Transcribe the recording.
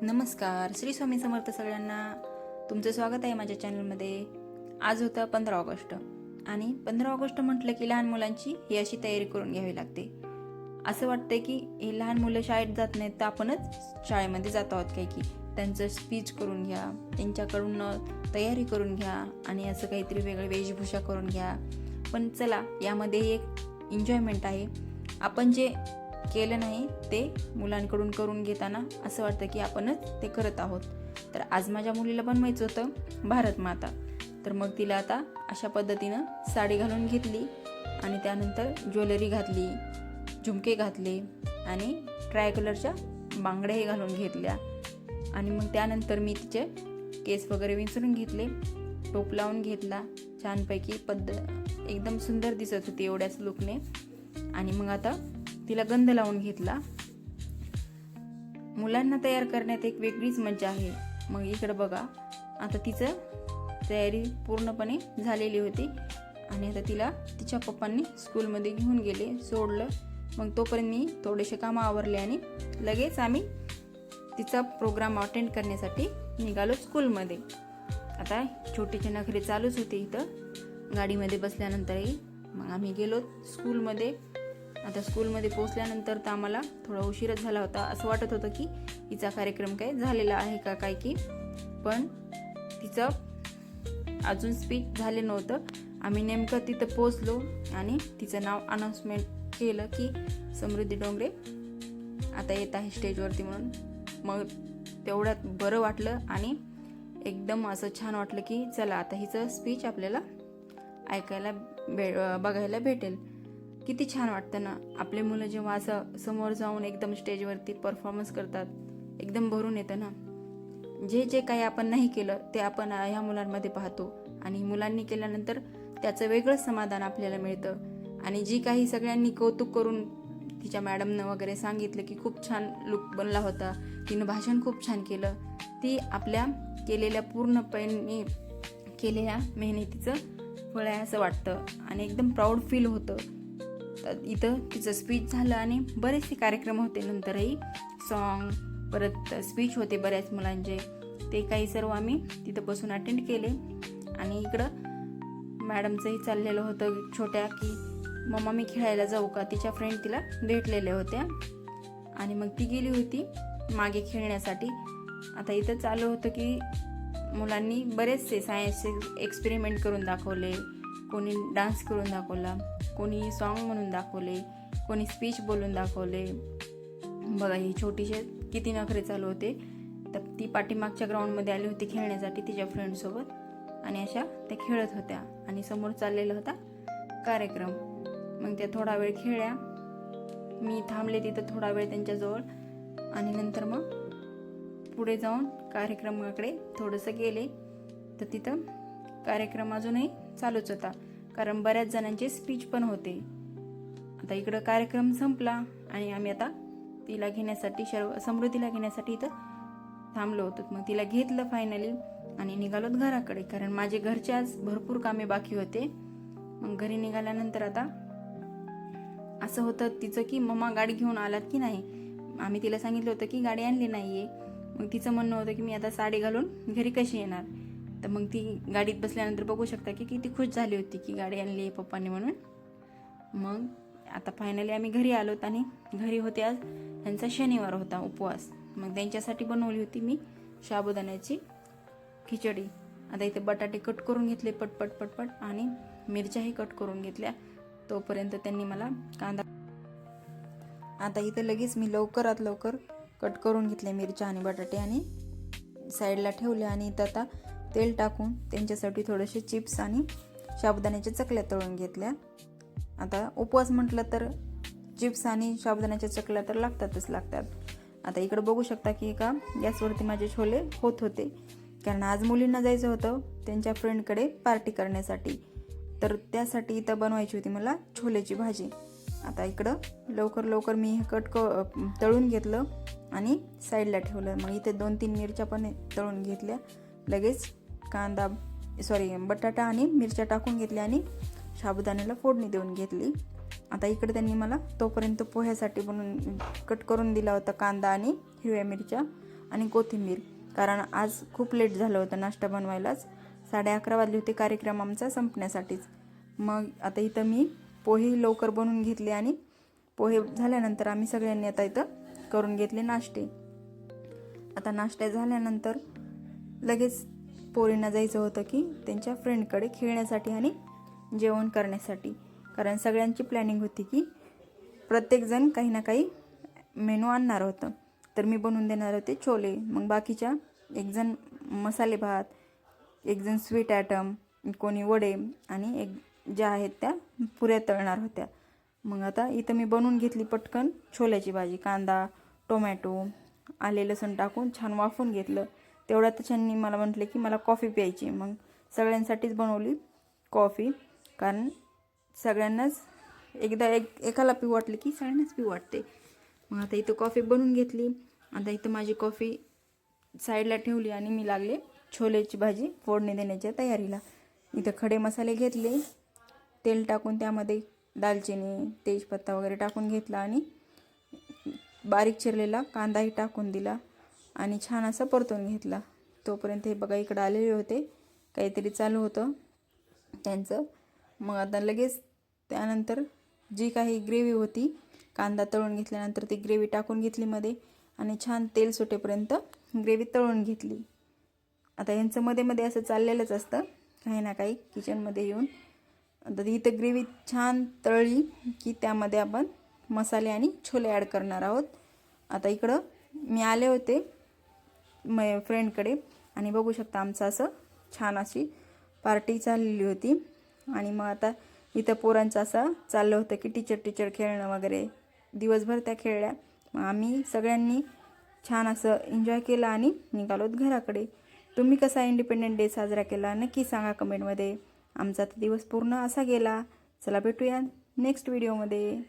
नमस्कार, श्री स्वामी समर्थ सगळ्यांना. तुमचं स्वागत आहे माझ्या चॅनलमध्ये. आज होतं 15 ऑगस्ट आणि 15 ऑगस्ट म्हटलं की लहान मुलांची ही अशी तयारी करून घ्यावी लागते. असं वाटतं की हे लहान मुलं शाळेत जात नाहीत तर आपणच शाळेमध्ये जात आहोत काही की त्यांचं स्पीच करून घ्या, त्यांच्याकडून तयारी करून घ्या आणि असं काहीतरी वेगळी वेशभूषा करून घ्या. पण चला, यामध्ये एक एन्जॉयमेंट आहे. आपण जे केलं नाही ते मुलांकडून करून घेताना असं वाटतं की आपणच ते करत आहोत. तर आज माझ्या मुलीला बनवायचं होतं भारत माता. तर मग तिला आता अशा पद्धतीनं साडी घालून घेतली आणि त्यानंतर ज्वेलरी घातली, झुमके घातले आणि ट्राय कलरच्या बांगड्याही घालून घेतल्या. आणि मग त्यानंतर मी तिचे केस वगैरे विंचरून घेतले, टोप लावून घेतला. छानपैकी एकदम सुंदर दिसत होती एवढ्याच लुकने. आणि मग आता तिला गंध लावून घेतला. मुलांना तयार करण्यात एक वेगळीच मजा आहे. मग इकडं बघा, आता तिचं तयारी पूर्णपणे झालेली होती आणि आता तिला तिच्या पप्पांनी स्कूलमध्ये घेऊन गेले, सोडलं. मग तोपर्यंत मी थोडेसे कामं आवरले आणि लगेच आम्ही तिचा प्रोग्राम अटेंड करण्यासाठी निघालो स्कूलमध्ये. आता छोटीचे नखरे चालूच होते इथं गाडीमध्ये बसल्यानंतरही. मग आम्ही गेलो स्कूलमध्ये. आता स्कूलमध्ये पोहोचल्यानंतर तर आम्हाला थोडा उशीरच झाला होता. असं वाटत होतं की हिचा कार्यक्रम काय झालेला आहे का काय की, पण तिचं अजून स्पीच झाले नव्हतं. आम्ही नेमकं तिथं पोहोचलो आणि तिचं नाव अनाऊन्समेंट केलं की समृद्धी डोंगरे आता येत आहे स्टेजवरती म्हणून. मग तेवढ्यात बरं वाटलं आणि एकदम असं छान वाटलं की चला आता हिचं स्पीच आपल्याला ऐकायला बघायला भेटेल. किती छान वाटतं ना आपले मुलं जेव्हा असं समोर जाऊन एकदम स्टेजवरती परफॉर्मन्स करतात, एकदम भरून येतं ना. जे काही आपण नाही केलं ते आपण ह्या मुलांमध्ये पाहतो आणि मुलांनी केल्यानंतर त्याचं वेगळंच समाधान आपल्याला मिळतं. आणि जी काही सगळ्यांनी कौतुक करून तिच्या मॅडमनं वगैरे सांगितलं की खूप छान लुक बनला होता, तिनं भाषण खूप छान केलं, ती आपल्या केलेल्या पूर्णपणे केलेल्या मेहनतीचं फळ आहे असं वाटतं आणि एकदम प्राऊड फील होतं. तर इथं तिचं स्पीच झालं आणि बरेचसे कार्यक्रम होते नंतरही, सॉन्ग परत स्पीच होते बऱ्याच मुलांचे. ते काही सर्व आम्ही तिथं बसून अटेंड केले. आणि इकडं मॅडमचंही चाललेलं होतं छोट्या की मम्मा मी खेळायला जाऊ का. तिच्या फ्रेंड तिला भेटलेल्या होत्या आणि मग ती गेली होती मागे खेळण्यासाठी. आता इथं चालू होतं की मुलांनी बरेचसे सायन्सचे एक्सपेरिमेंट करून दाखवले, कोणी डान्स करून दाखवला, कोणी सॉन्ग म्हणून दाखवले, कोणी स्पीच बोलून दाखवले. बघा ही छोटीशी किती नखरे चालू होते. तर ती पाठीमागच्या ग्राउंडमध्ये आली होती खेळण्यासाठी तिच्या फ्रेंडसोबत आणि अशा त्या खेळत होत्या आणि समोर चाललेला होता कार्यक्रम. मग त्या थोडा वेळ खेळल्या, मी थांबले तिथं थोडा वेळ त्यांच्याजवळ आणि नंतर मग पुढे जाऊन कार्यक्रमाकडे थोडंसं गेले. तर तिथं कार्यक्रम अजूनही चालूच होता कारण बऱ्याच जणांचे स्पीच पण होते. आता इकडं कार्यक्रम संपला आणि आम्ही आता तिला घेण्यासाठी समृद्धीला घेण्यासाठी इथं थांबलो होतो. मग तिला घेतलं फायनली आणि निघालोत घराकडे कारण माझे घरचे आज भरपूर कामे बाकी होते. मग घरी निघाल्यानंतर आता असं होतं तिचं की मम्मा गाडी घेऊन आलात की नाही. आम्ही तिला सांगितलं होतं की गाडी आणली नाही आहे. मग तिचं म्हणणं होतं की मी आता साडी घालून घरी कशी येणार. तर मग ती गाडीत बसल्यानंतर बघू शकता की किती खुश झाली होती की गाडी आणली आहे पप्पांनी म्हणून. मग आता फायनली आम्ही घरी आलोत आणि घरी होते आज त्यांचा शनिवार होता उपवास. मग त्यांच्यासाठी बनवली होती मी साबुदाण्याची खिचडी. आता इथे बटाटे कट करून घेतले पटपट पटपट आणि मिरच्याही कट करून घेतल्या. तोपर्यंत त्यांनी मला कांदा, आता इथे लगेच मी लवकरात लवकर कट करून घेतले मिरच्या आणि बटाटे आणि साईडला ठेवले. आणि इथं आता तेल टाकून त्यांच्यासाठी थोडेसे चिप्स आणि साबुदाण्याच्या चकल्या तळून घेतल्या. आता उपवास म्हटलं तर चिप्स आणि साबुदाण्याच्या चकल्या तर लागतात. आता इकडं बघू शकता की एका गॅसवरती माझे छोले होत होते कारण आज मुलींना जायचं होतं त्यांच्या फ्रेंडकडे पार्टी करण्यासाठी. तर त्यासाठी इथं बनवायची होती मला छोलेची भाजी. आता इकडं लवकर मी हे तळून घेतलं आणि साईडला ठेवलं. मग इथे 2-3 मिरच्या पण तळून घेतल्या. लगेच बटाटा आणि मिरच्या टाकून घेतल्या आणि साबुदाण्याला फोडणी देऊन घेतली. आता इकडे त्यांनी मला तोपर्यंत पोह्यासाठी बनवून कट करून दिला होता कांदा आणि हिरव्या मिरच्या. आणि कोथिंबीर, कारण आज खूप लेट झालं होतं नाश्ता बनवायलाच. 11:30 वाजले होते कार्यक्रम आमचा संपण्यासाठीच. मग आता इथं मी पोहे लवकर बनवून घेतले आणि पोहे झाल्यानंतर आम्ही सगळ्यांनी आता इथं करून घेतले नाश्ते. आता नाश्ता झाल्यानंतर लगेच पोरींना जायचं होतं की त्यांच्या फ्रेंडकडे खेळण्यासाठी आणि जेवण करण्यासाठी, कारण सगळ्यांची प्लॅनिंग होती की प्रत्येकजण काही ना काही मेनू आणणार होतं. तर मी बनवून देणार होते छोले, मग बाकीच्या एकजण मसाले भात, एकजण स्वीट ॲटम, कोणी वडे आणि एक ज्या आहेत त्या पुऱ्या तळणार होत्या. मग आता इथं मी बनवून घेतली पटकन छोल्याची भाजी. कांदा, टोमॅटो, आले लसूण टाकून छान वाफून घेतलं. तेवढ्यात त्यांनी मला म्हटले की मला कॉफी प्यायची. मग सगळ्यांसाठीच बनवली कॉफी, कारण सगळ्यांनाच एकदा एकाला पिऊ वाटले की सगळ्यांनाच पिऊ वाटते. मग आता इथं कॉफी बनवून घेतली. आता इथं माझी कॉफी साईडला ठेवली आणि मी लागले छोलेची भाजी फोडणी देण्याच्या तयारीला. इथं खडे मसाले घेतले, तेल टाकून त्यामध्ये दालचिनी, तेजपत्ता वगैरे टाकून घेतला आणि बारीक चिरलेला कांदाही टाकून दिला आणि छान असं परतून घेतला. तोपर्यंत हे बघा इकडं आलेले होते, काहीतरी चालू होतं त्यांचं. मग आता लगेच त्यानंतर जी काही ग्रेव्ही होती, कांदा तळून घेतल्यानंतर ती ग्रेव्ही टाकून घेतली मध्ये आणि छान तेल सुटेपर्यंत ग्रेव्ही तळून घेतली. आता यांचं मध्ये मध्ये असं चाललेलंच असतं काही ना काही किचनमध्ये येऊन. आता इथं ग्रेव्ही छान तळली की त्यामध्ये आपण मसाले आणि छोले ॲड करणार आहोत. आता इकडं मी आले होते फ्रेंडकडे आणि बघू शकता आमचं असं छान अशी पार्टी चाललेली होती. आणि मग आता इथं पोरांचं असं चाललं होतं की टीचर खेळणं वगैरे. दिवसभर त्या खेळल्या. मग आम्ही सगळ्यांनी छान असं एन्जॉय केलं आणि निघालोत घराकडे. तुम्ही कसा इंडिपेंडन्स डे साजरा केला नक्की सांगा कमेंटमध्ये. आमचा दिवस पूर्ण असा गेला. चला भेटूया नेक्स्ट व्हिडिओमध्ये.